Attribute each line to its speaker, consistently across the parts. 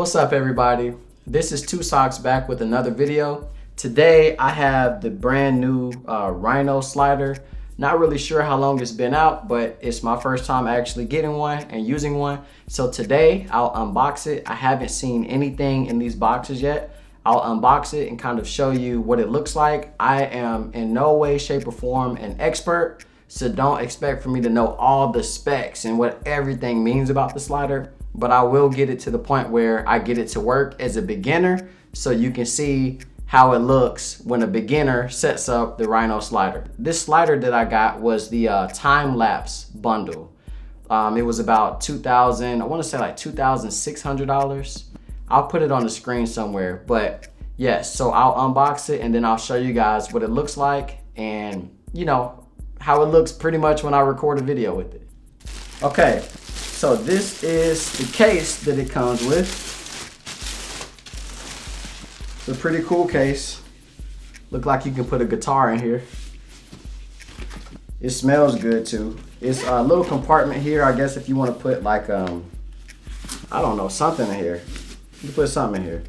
Speaker 1: What's up, everybody? This is Two Socks back with another video. Today I have the brand new Rhino Slider. Not really sure how long it's been out, but it's my first time actually getting one and using one. So today I'll unbox it. I haven't seen anything in these boxes yet. I'll unbox it and kind of show you what it looks like. I am in no way, shape, or form an expert, so don't expect for me to know all the specs and what everything means about the slider. But I will get it to the point where I get it to work as a beginner so you can see how it looks when a beginner sets up the Rhino Slider. This slider that I got was the time-lapse bundle. It was about $2,000, I wanna say like $2,600. I'll put it on the screen somewhere, but yes, so I'll unbox it and then I'll show you guys what it looks like and you know, how it looks pretty much when I record a video with it. Okay. So this is the case that it comes with. It's a pretty cool case. Look like you can put a guitar in here. It smells good too. It's a little compartment here, I guess if you want to put like, I don't know, something in here. You can put something in here.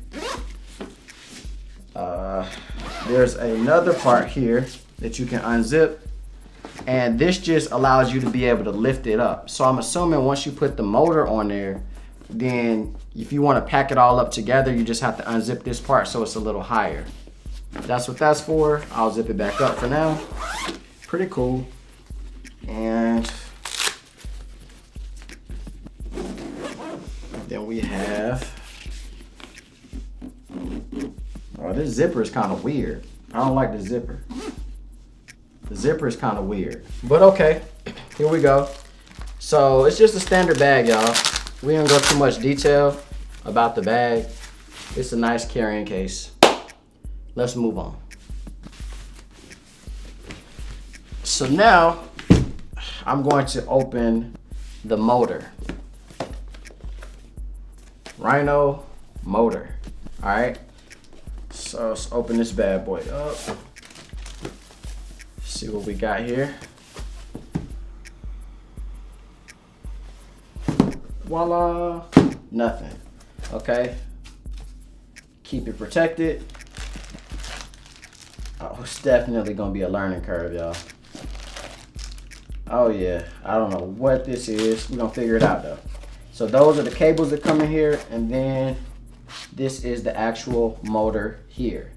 Speaker 1: There's another part here that you can unzip. And this just allows you to be able to lift it up. So I'm assuming once you put the motor on there, then if you want to pack it all up together, you just have to unzip this part so it's a little higher. That's what that's for. I'll zip it back up for now. Pretty cool. And then we have, oh, this zipper is kind of weird. I don't like the zipper. The zipper is kind of weird, but okay, here we go. So it's just a standard bag, y'all. We don't go too much detail about the bag. It's a nice carrying case. Let's move on. So now I'm going to open the motor. Rhino motor, all right? So let's open this bad boy up. See what we got here. Voila, nothing. Okay, keep it protected. Oh, it's definitely gonna be a learning curve, y'all. Oh yeah, I don't know what this is. We're gonna figure it out though. So those are the cables that come in here, and then this is the actual motor here.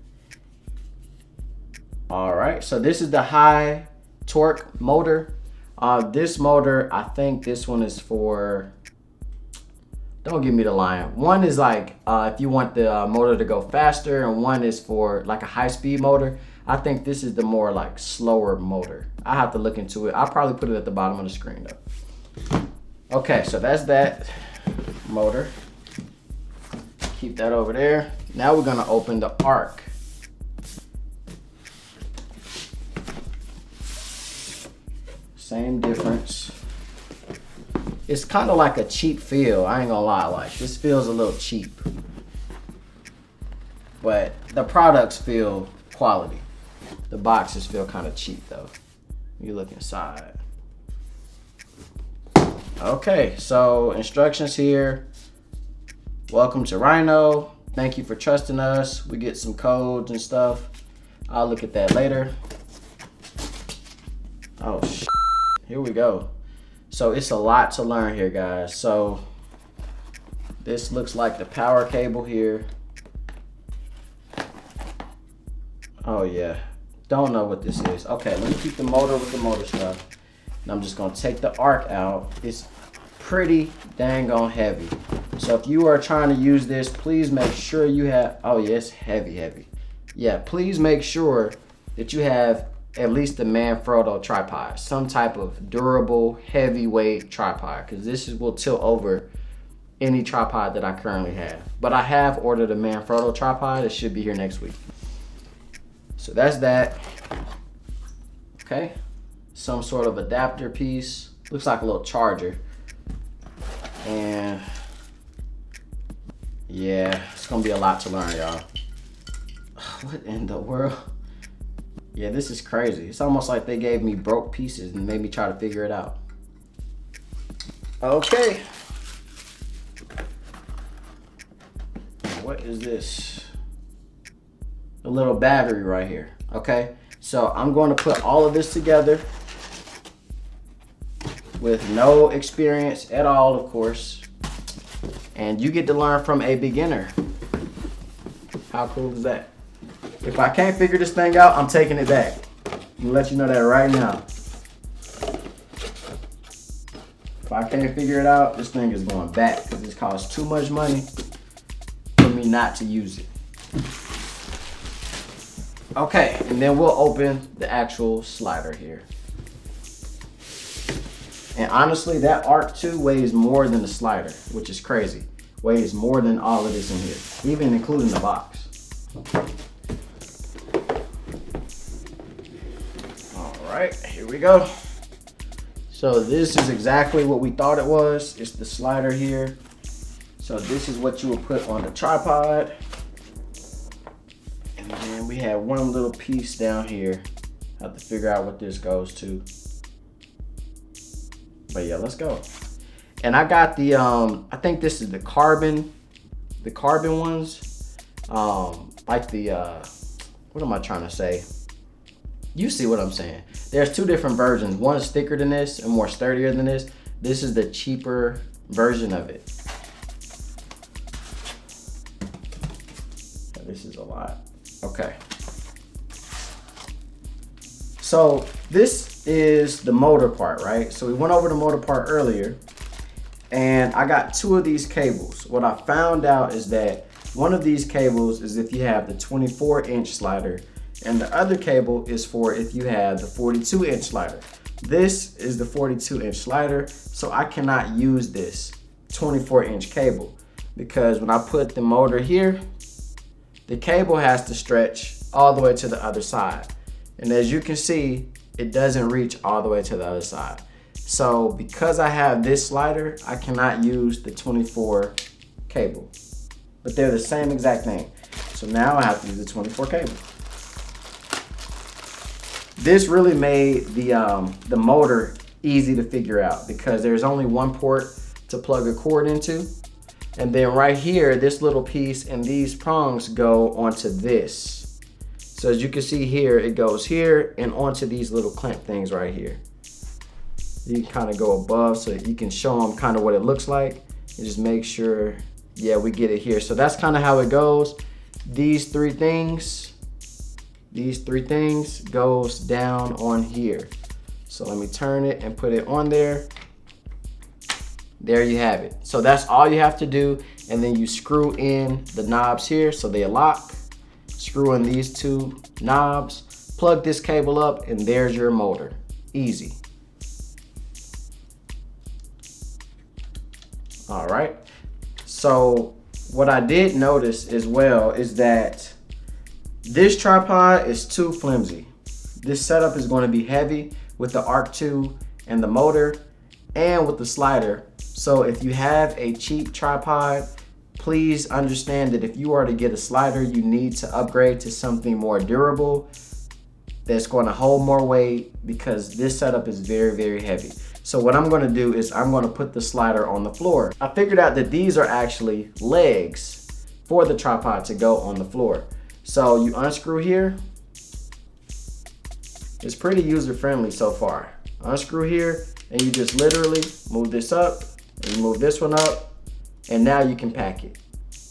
Speaker 1: All right, so this is the high torque motor. This motor, I think this one is for, don't give me the line. One is like, if you want the motor to go faster, and one is for like a high speed motor. I think this is the more like slower motor. I have to look into it. I'll probably put it at the bottom of the screen though. Okay, so that's that motor. Keep that over there. Now we're gonna open the Arc. Same difference. It's kind of like a cheap feel. I ain't gonna lie, like this feels a little cheap, but the products feel quality. The boxes feel kind of cheap though. You look inside. Okay, so instructions here. Welcome to Rhino. Thank you for trusting us. We get some codes and stuff. I'll look at that later. Oh shit. Here we go. So it's a lot to learn here, guys. So this looks like the power cable here. Oh yeah, don't know what this is. Okay, let me keep the motor with the motor stuff. And I'm just gonna take the Arc out. It's pretty dang on heavy. So if you are trying to use this, please make sure you have, oh yeah, it's heavy. Yeah, please make sure that you have at least the Manfrotto tripod, some type of durable, heavyweight tripod, because this will tilt over any tripod that I currently have. But I have ordered a Manfrotto tripod. It should be here next week. So that's that. Okay, some sort of adapter piece. Looks like a little charger. And yeah, it's gonna be a lot to learn, y'all. What in the world? Yeah, this is crazy. It's almost like they gave me broke pieces and made me try to figure it out. Okay. what is this? A little battery right here, okay? So I'm going to put all of this together with no experience at all, of course. And you get to learn from a beginner. How cool is that? If I can't figure this thing out, I'm taking it back. I'm gonna let you know that right now. If I can't figure it out, this thing is going back because it costs too much money for me not to use it. Okay, and then we'll open the actual slider here. And honestly, that Arc II weighs more than the slider, which is crazy. Weighs more than all of this in here, even including the box. All right, here we go. So this is exactly what we thought it was. It's the slider here. So this is what you will put on the tripod. And then we have one little piece down here. I have to figure out what this goes to. But yeah, let's go. And I got the, I think this is the carbon ones. Like the, what am I trying to say? You see what I'm saying. There's two different versions. One is thicker than this and more sturdier than this. This is the cheaper version of it. This is a lot. Okay. So this is the motor part, right? So we went over the motor part earlier, and I got two of these cables. What I found out is that one of these cables is if you have the 24-inch slider, and the other cable is for if you have the 42-inch slider. This is the 42-inch slider, so I cannot use this 24-inch cable because when I put the motor here, the cable has to stretch all the way to the other side. And as you can see, it doesn't reach all the way to the other side. So because I have this slider, I cannot use the 24 cable, but they're the same exact thing. So now I have to use the 24 cable. This really made the motor easy to figure out because there's only one port to plug a cord into. And then right here, this little piece and these prongs go onto this. So as you can see here, it goes here and onto these little clamp things right here. You can kind of go above so you can show them kind of what it looks like. And just make sure, yeah, we get it here. So that's kind of how it goes. These three things goes down on here. So let me turn it and put it on there. There you have it. So that's all you have to do. And then you screw in the knobs here so they lock. Screw in these two knobs, plug this cable up, and there's your motor. Easy. All right. So what I did notice as well is that this tripod is too flimsy. This setup is going to be heavy with the Arc II and the motor and with the slider. So if you have a cheap tripod, please understand that if you are to get a slider, you need to upgrade to something more durable that's going to hold more weight because this setup is very, very heavy. So what I'm going to do is I'm going to put the slider on the floor. I figured out that these are actually legs for the tripod to go on the floor. So you unscrew here. It's pretty user-friendly so far. Unscrew here and you just literally move this up and you move this one up. And now you can pack it.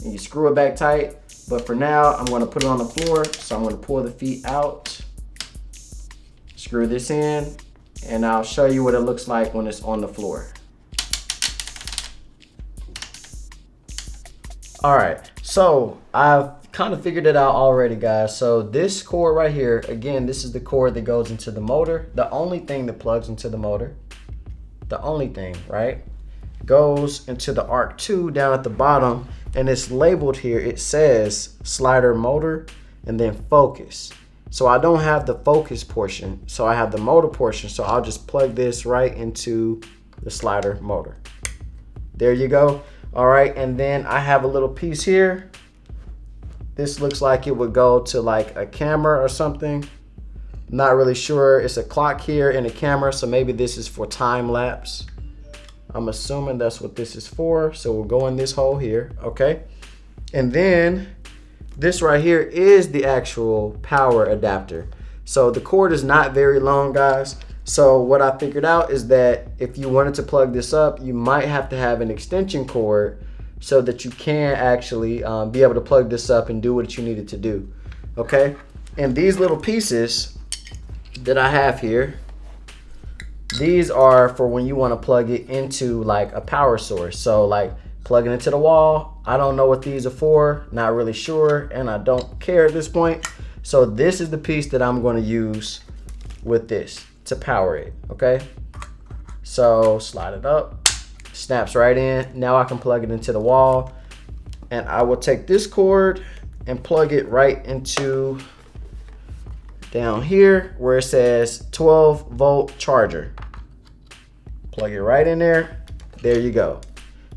Speaker 1: And you screw it back tight. But for now, I'm gonna put it on the floor. So I'm gonna pull the feet out, screw this in, and I'll show you what it looks like when it's on the floor. All right, so I've kind of figured it out already, guys. So this cord right here, again, this is the cord that goes into the motor. The only thing that plugs into the motor, the only thing, right? Goes into the Arc II down at the bottom, and it's labeled here. It says slider motor and then focus. So I don't have the focus portion, so I have the motor portion. So I'll just plug this right into the slider motor. There you go. All right, and then I have a little piece here. This looks like it would go to like a camera or something. Not really sure. It's a clock here and a camera, so maybe this is for time lapse. I'm assuming that's what this is for. So we'll go in this hole here, okay? And then this right here is the actual power adapter. So the cord is not very long, guys. So what I figured out is that if you wanted to plug this up, you might have to have an extension cord so that you can actually be able to plug this up and do what you needed to do. Okay, and these little pieces that I have here, these are for when you want to plug it into like a power source. So like plugging into the wall. I don't know what these are for, not really sure, and I don't care at this point. So this is the piece that I'm going to use with this to power it. Okay, so slide it up, snaps right in. Now I can plug it into the wall, and I will take this cord and plug it right into down here where it says 12-volt charger. Plug it right in there. There you go.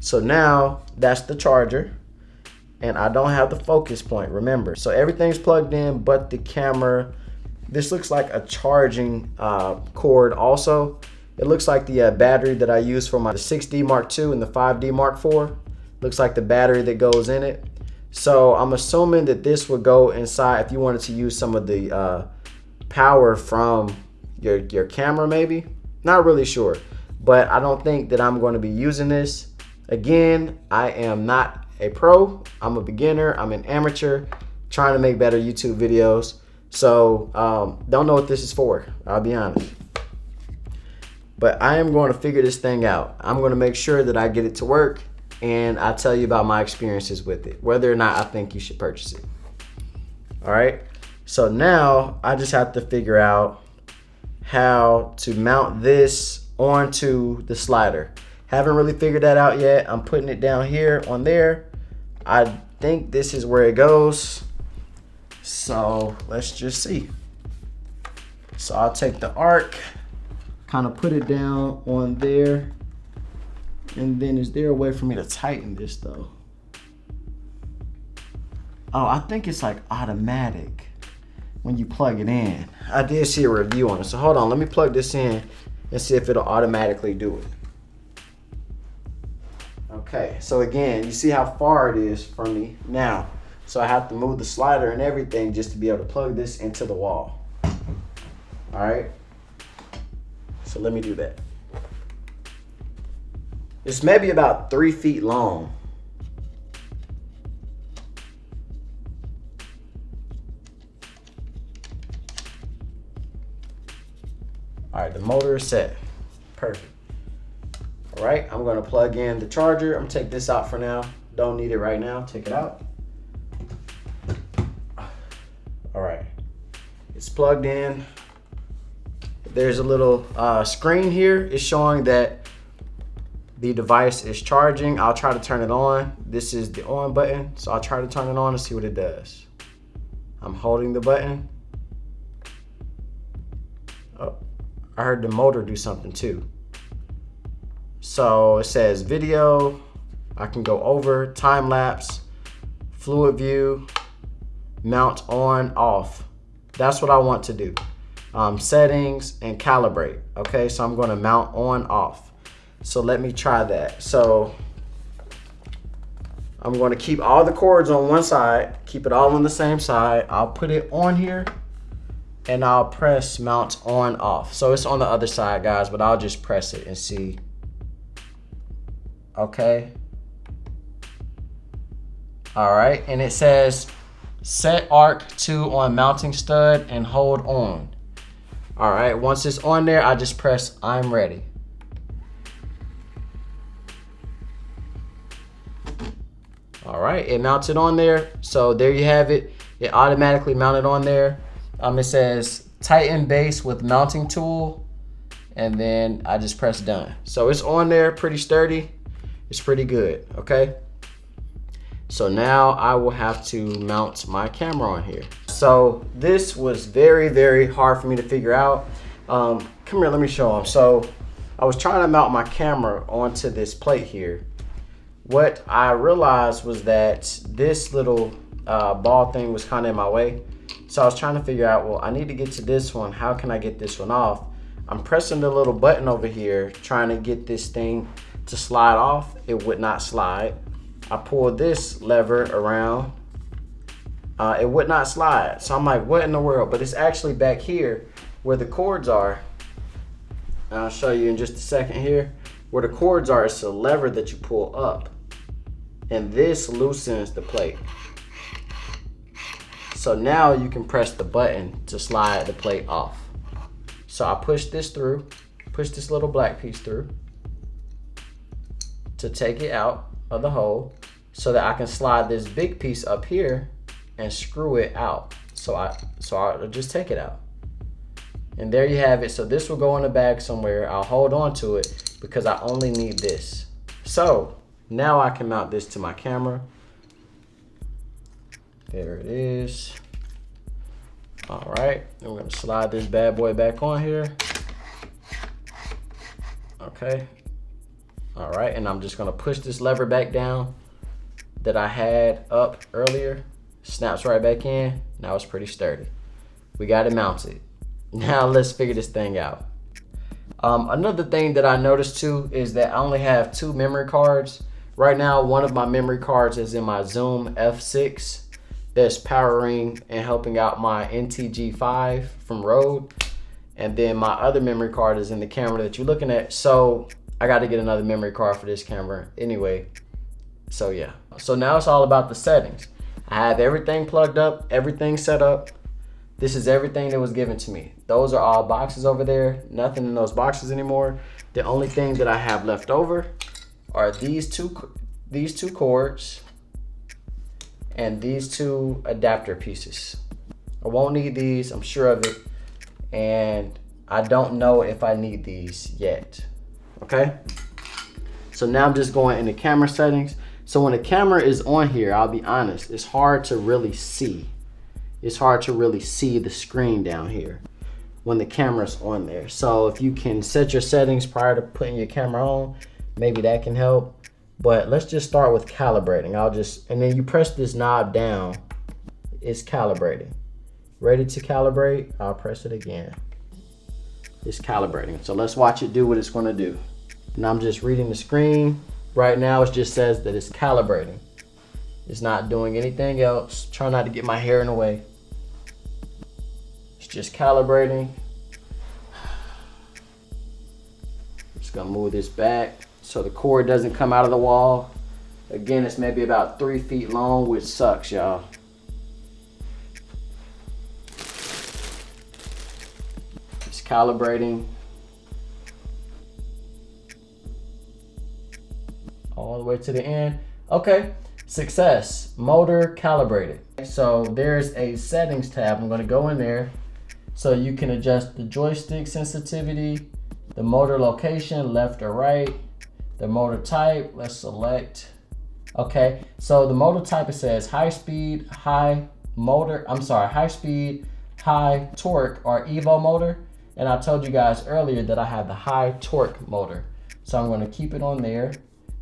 Speaker 1: So now that's the charger, and I don't have the focus point, remember. So everything's plugged in but the camera. This looks like a charging cord also. It looks like the battery that I use for my 6D Mark II and the 5D Mark IV. Looks like the battery that goes in it. So I'm assuming that this would go inside if you wanted to use some of the power from your camera maybe. Not really sure, but I don't think that I'm going to be using this. Again, I am not a pro. I'm a beginner. I'm an amateur trying to make better YouTube videos. So don't know what this is for, I'll be honest. But I am going to figure this thing out. I'm going to make sure that I get it to work, and I'll tell you about my experiences with it, whether or not I think you should purchase it. All right, so now I just have to figure out how to mount this onto the slider. Haven't really figured that out yet. I'm putting it down here on there. I think this is where it goes. So let's just see. So I'll take the arc, kind of put it down on there. And then is there a way for me to tighten this though? Oh, I think it's like automatic when you plug it in. I did see a review on it. So hold on, let me plug this in and see if it'll automatically do it. Okay, so again, you see how far it is from me now. So I have to move the slider and everything just to be able to plug this into the wall. All right, so let me do that. It's maybe about 3 feet long. All right, the motor is set. Perfect. All right, I'm gonna plug in the charger. I'm gonna take this out for now. Don't need it right now, take it out. All right, it's plugged in. There's a little screen here. It's showing that the device is charging. I'll try to turn it on. This is the on button, so I'll try to turn it on and see what it does. I'm holding the button. Oh, I heard the motor do something too. So it says video. I can go over, time lapse, fluid view, mount on, off. That's what I want to do. Settings and calibrate. Okay, so I'm going to mount on, off. So let me try that. So I'm going to keep all the cords on one side, keep it all on the same side. I'll put it on here and I'll press mount on, off. So it's on the other side, guys, but I'll just press it and see. Okay. All right, and it says set Arc II on mounting stud and hold on. All right, once it's on there, I just press I'm ready. All right, it mounted on there. So there you have it. It automatically mounted on there. It says tighten base with mounting tool, and then I just press done. So it's on there, pretty sturdy. It's pretty good, okay? So now I will have to mount my camera on here. So this was very, very hard for me to figure out. Come here, let me show them. So I was trying to mount my camera onto this plate here. What I realized was that this little ball thing was kind of in my way. So I was trying to figure out, well, I need to get to this one. How can I get this one off? I'm pressing the little button over here, trying to get this thing to slide off. It would not slide. I pulled this lever around, it would not slide. So I'm like, what in the world? But it's actually back here where the cords are. And I'll show you in just a second here. Where the cords are, it's a lever that you pull up. And this loosens the plate. So now you can press the button to slide the plate off. So I push this through, push this little black piece through to take it out of the hole so that I can slide this big piece up here and screw it out. So I'll just take it out. And there you have it. So this will go in the bag somewhere. I'll hold on to it because I only need this. So now I can mount this to my camera. There it is. All right, and we're gonna slide this bad boy back on here. Okay. All right, and I'm just gonna push this lever back down that I had up earlier. Snaps right back in. Now it's pretty sturdy. We got it mounted. Now let's figure this thing out. Another thing that I noticed too is that I only have 2 memory cards. Right now, one of my memory cards is in my Zoom F6 that's powering and helping out my NTG5 from Rode. And then my other memory card is in the camera that you're looking at. So I got to get another memory card for this camera anyway. So yeah. So now it's all about the settings. I have everything plugged up, everything set up. This is everything that was given to me. Those are all boxes over there. Nothing in those boxes anymore. The only thing that I have left over are these two cords and these 2 adapter pieces. I won't need these, I'm sure of it. And I don't know if I need these yet, okay? So now I'm just going into camera settings. So when the camera is on here, I'll be honest, it's hard to really see. It's hard to really see the screen down here when the camera's on there. So if you can set your settings prior to putting your camera on, maybe that can help. But let's just start with calibrating. And then you press this knob down, it's calibrating. Ready to calibrate? I'll press it again. It's calibrating. So let's watch it do what it's gonna do. And I'm just reading the screen. Right now it just says that it's calibrating. It's not doing anything else. Try not to get my hair in the way. It's just calibrating. Just gonna move this back so the cord doesn't come out of the wall. Again, it's maybe about 3 feet long, which sucks, y'all. It's calibrating. All the way to the end. Okay, success, motor calibrated. So there's a settings tab. I'm gonna go in there. So you can adjust the joystick sensitivity, the motor location, left or right, the motor type, let's select. Okay, so the motor type, it says high speed, high torque or Evo motor. And I told you guys earlier that I have the high torque motor. So I'm gonna keep it on there.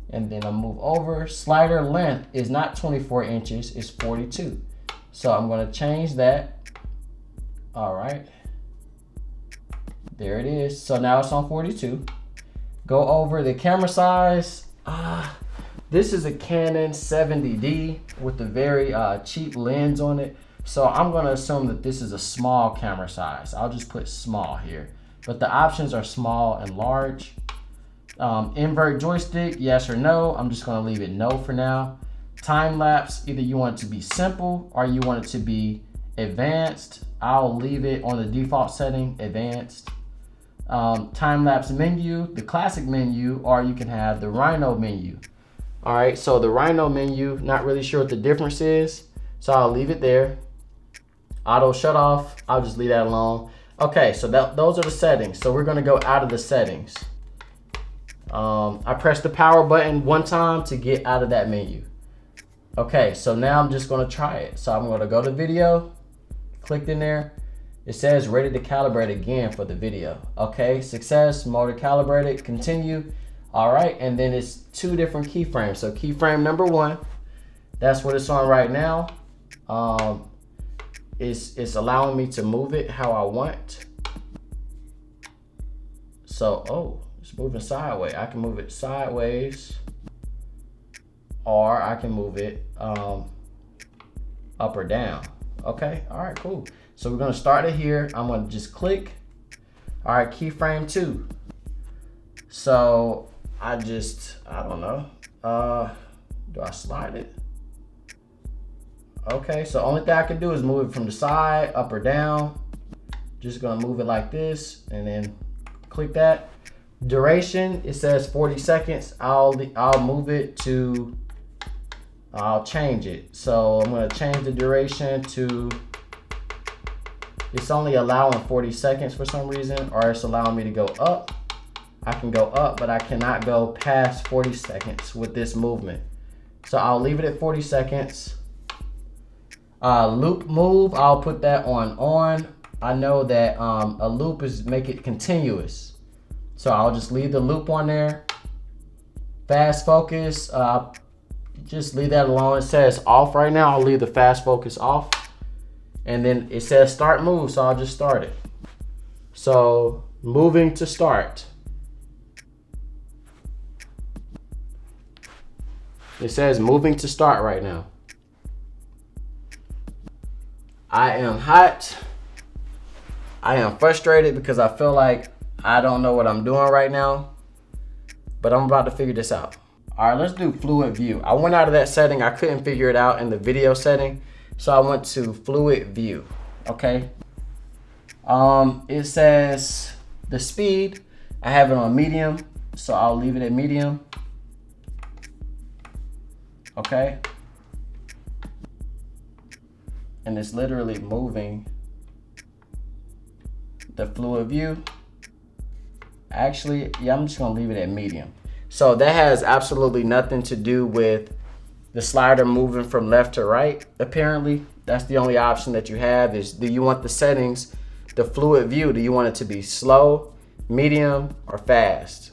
Speaker 1: And then I'll move over. Slider length is not 24 inches, it's 42. So I'm gonna change that. All right. There it is. So now it's on 42. Go over the camera size. This is a Canon 70D with a very cheap lens on it. So I'm gonna assume that this is a small camera size. I'll just put small here. But the options are small and large. Invert joystick, yes or no. I'm just gonna leave it no for now. Time lapse, either you want it to be simple or you want it to be advanced. I'll leave it on the default setting, advanced. Time lapse menu, the classic menu, or you can have the Rhino menu. All right, so the Rhino menu, not really sure what the difference is, so I'll leave it there. Auto shut off, I'll just leave that alone. Okay, so those are the settings. So we're gonna go out of the settings. I pressed the power button one time to get out of that menu. Okay, so now I'm just gonna try it. So I'm gonna go to video, clicked in there. It says ready to calibrate again for the video. Okay, success, motor calibrated, continue. All right, and then it's 2 different keyframes. So keyframe number 1, that's what it's on right now. It's allowing me to move it how I want. So, oh, it's moving sideways. I can move it sideways. or I can move it up or down. Okay, all right, cool. So we're gonna start it here. I'm gonna just click. All right, keyframe 2. So I don't know. Do I slide it? Okay, so only thing I can do is move it from the side, up or down. Just gonna move it like this and then click that. Duration, it says 40 seconds. I'll move it to, I'll change it. So I'm gonna change the duration to, it's only allowing 40 seconds for some reason, or it's allowing me to go up. I can go up, but I cannot go past 40 seconds with this movement. So I'll leave it at 40 seconds. Loop move, I'll put that on. I know that a loop is make it continuous. So I'll just leave the loop on there. Fast focus, just leave that alone. It says off right now. I'll leave the fast focus off. And then it says start move, so I'll just start it. So moving to start. It says moving to start right now. I am hot. I am frustrated because I feel like I don't know what I'm doing right now, but I'm about to figure this out. All right, let's do fluid view. I went out of that setting. I couldn't figure it out in the video setting. So I went to fluid view, okay? It says the speed, I have it on medium, so I'll leave it at medium. Okay? And it's literally moving the fluid view. Actually, yeah, I'm just gonna leave it at medium. So that has absolutely nothing to do with the slider moving from left to right. Apparently, that's the only option that you have is, do you want the settings, the fluid view, do you want it to be slow, medium, or fast?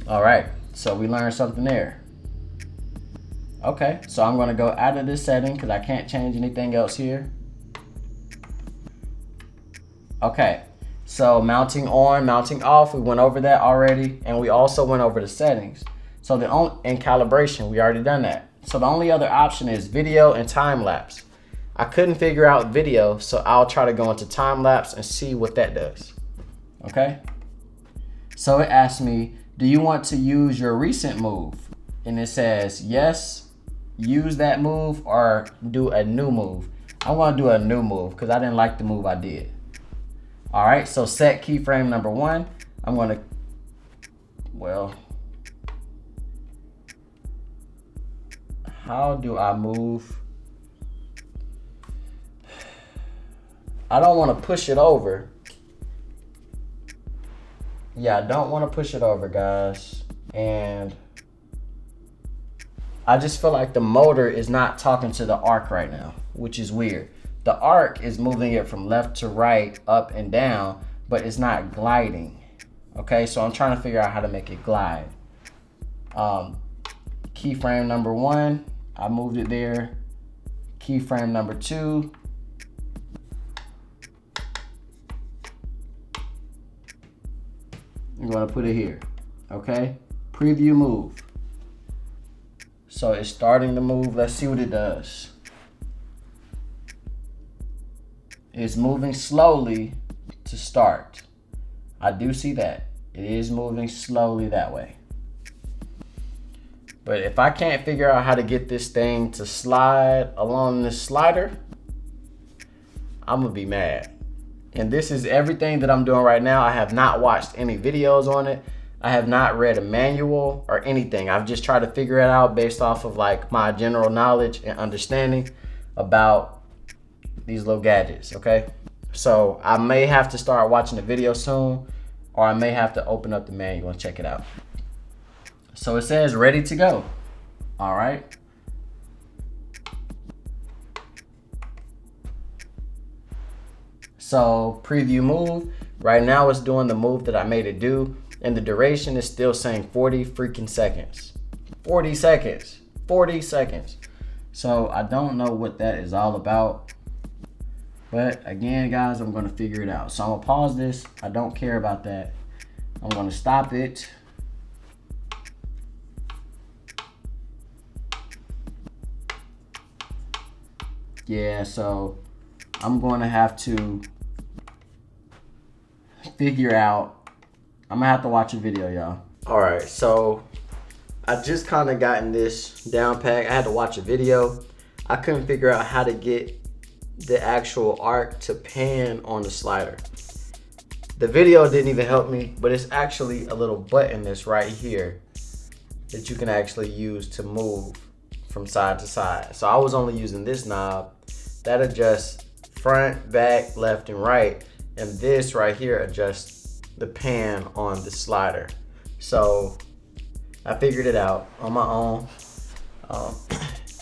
Speaker 1: All right, so we learned something there. Okay, so I'm gonna go out of this setting because I can't change anything else here. Okay, so mounting on, mounting off, we went over that already, and we also went over the settings. So in calibration, we already done that. So the only other option is video and time lapse. I couldn't figure out video, so I'll try to go into time lapse and see what that does. Okay. So it asked me, do you want to use your recent move? And it says, yes, use that move or do a new move. I want to do a new move because I didn't like the move I did. All right, so set keyframe number 1. I'm going to, well, how do I move? I don't want to push it over. Yeah, I don't want to push it over, guys. And I just feel like the motor is not talking to the arc right now, which is weird. The arc is moving it from left to right, up and down, but it's not gliding. Okay, so I'm trying to figure out how to make it glide. Keyframe number 1. I moved it there. Keyframe number 2. I'm gonna put it here, okay? Preview move. So it's starting to move. Let's see what it does. It's moving slowly to start. I do see that. It is moving slowly that way. But if I can't figure out how to get this thing to slide along this slider, I'm gonna be mad. And this is everything that I'm doing right now. I have not watched any videos on it. I have not read a manual or anything. I've just tried to figure it out based off of like my general knowledge and understanding about these little gadgets, okay? So I may have to start watching the video soon, or I may have to open up the manual and check it out. So it says ready to go. All right. So preview move. Right now it's doing the move that I made it do, and the duration is still saying 40 freaking seconds. 40 seconds. 40 seconds. So I don't know what that is all about. But again, guys, I'm gonna figure it out. So I'm gonna pause this. I don't care about that. I'm gonna stop it. Yeah, so I'm going to have to figure out, I'm gonna have to watch a video, y'all. All right, so I just kind of gotten this down pat. I had to watch a video. I couldn't figure out how to get the actual arc to pan on the slider. The video didn't even help me, but it's actually a little button that's right here that you can actually use to move from side to side. So I was only using this knob that adjusts front, back, left, and right. And this right here adjusts the pan on the slider. So I figured it out on my own.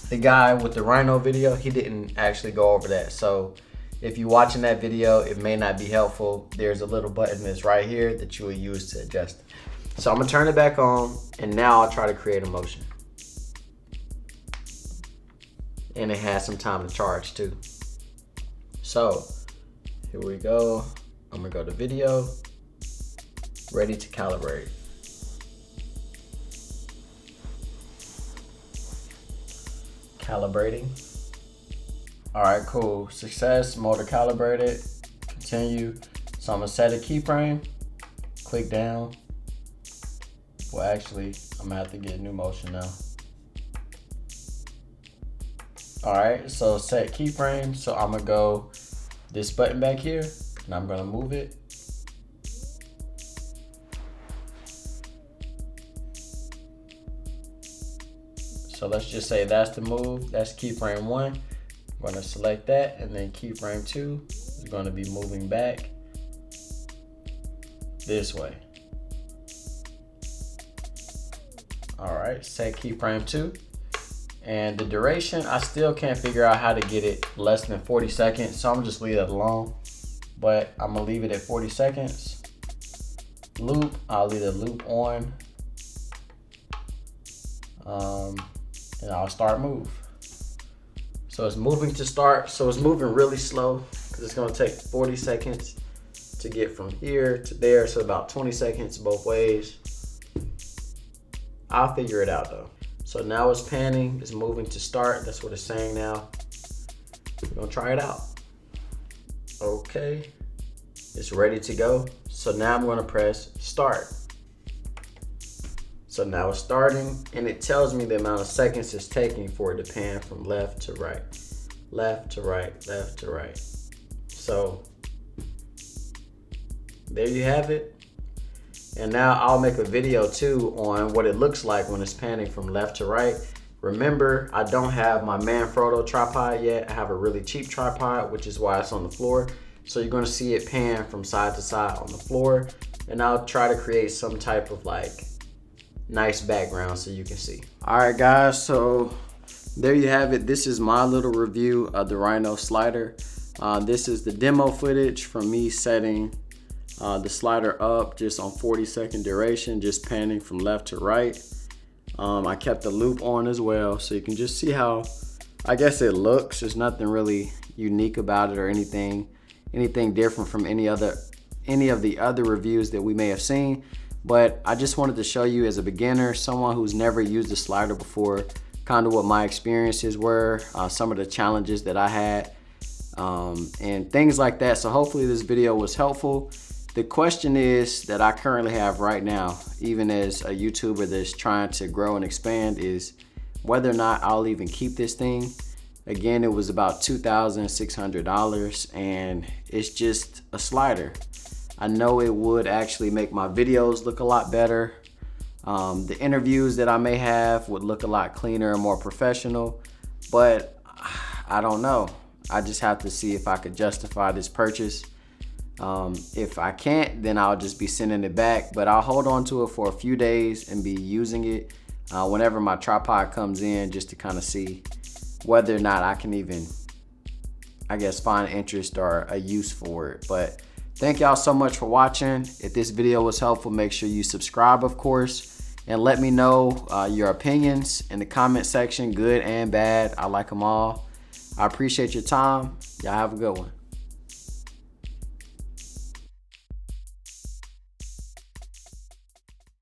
Speaker 1: The guy with the Rhino video, he didn't actually go over that. So if you're watching that video, it may not be helpful. There's a little button that's right here that you will use to adjust it. So I'm gonna turn it back on, and now I'll try to create a motion. And it has some time to charge too. So here we go. I'm gonna go to video, ready to calibrate. Calibrating. All right, cool. Success, motor calibrated. Continue. So I'm gonna set a keyframe, click down. Well, actually, I'm gonna have to get a new motion now. All right, so set keyframe. So I'm gonna go this button back here, and I'm gonna move it. So let's just say that's the move. That's keyframe 1. I'm gonna select that, and then keyframe 2 is gonna be moving back this way. All right, set keyframe 2. And the duration, I still can't figure out how to get it less than 40 seconds, so I'm gonna just leave that alone. But I'm gonna leave it at 40 seconds. Loop, I'll leave the loop on. And I'll start move. So it's moving to start, so it's moving really slow because it's gonna take 40 seconds to get from here to there, so about 20 seconds both ways. I'll figure it out though. So now it's panning, it's moving to start, that's what it's saying now. We're gonna try it out. Okay, it's ready to go. So now I'm gonna press start. So now it's starting, and it tells me the amount of seconds it's taking for it to pan from left to right, left to right, left to right. So there you have it. And now I'll make a video too on what it looks like when it's panning from left to right. Remember, I don't have my Manfrotto tripod yet. I have a really cheap tripod, which is why it's on the floor. So you're gonna see it pan from side to side on the floor. And I'll try to create some type of like nice background so you can see. All right guys, so there you have it. This is my little review of the Rhino Slider. This is the demo footage from me setting the slider up just on 40-second duration, just panning from left to right. I kept the loop on as well, so you can just see how, I guess it looks. There's nothing really unique about it or anything different from any of the other reviews that we may have seen. But I just wanted to show you as a beginner, someone who's never used a slider before, kind of what my experiences were, some of the challenges that I had, and things like that. So hopefully this video was helpful. The question is that I currently have right now, even as a YouTuber that's trying to grow and expand, is whether or not I'll even keep this thing. Again, it was about $2,600, and it's just a slider. I know it would actually make my videos look a lot better. The interviews that I may have would look a lot cleaner and more professional, but I don't know. I just have to see if I could justify this purchase. If I can't, then I'll just be sending it back, but I'll hold on to it for a few days and be using it whenever my tripod comes in, just to kind of see whether or not I can even, I guess, find interest or a use for it. But thank y'all so much for watching. If this video was helpful, make sure you subscribe, of course, and let me know your opinions in the comment section, good and bad. I like them all. I appreciate your time. Y'all have a good one.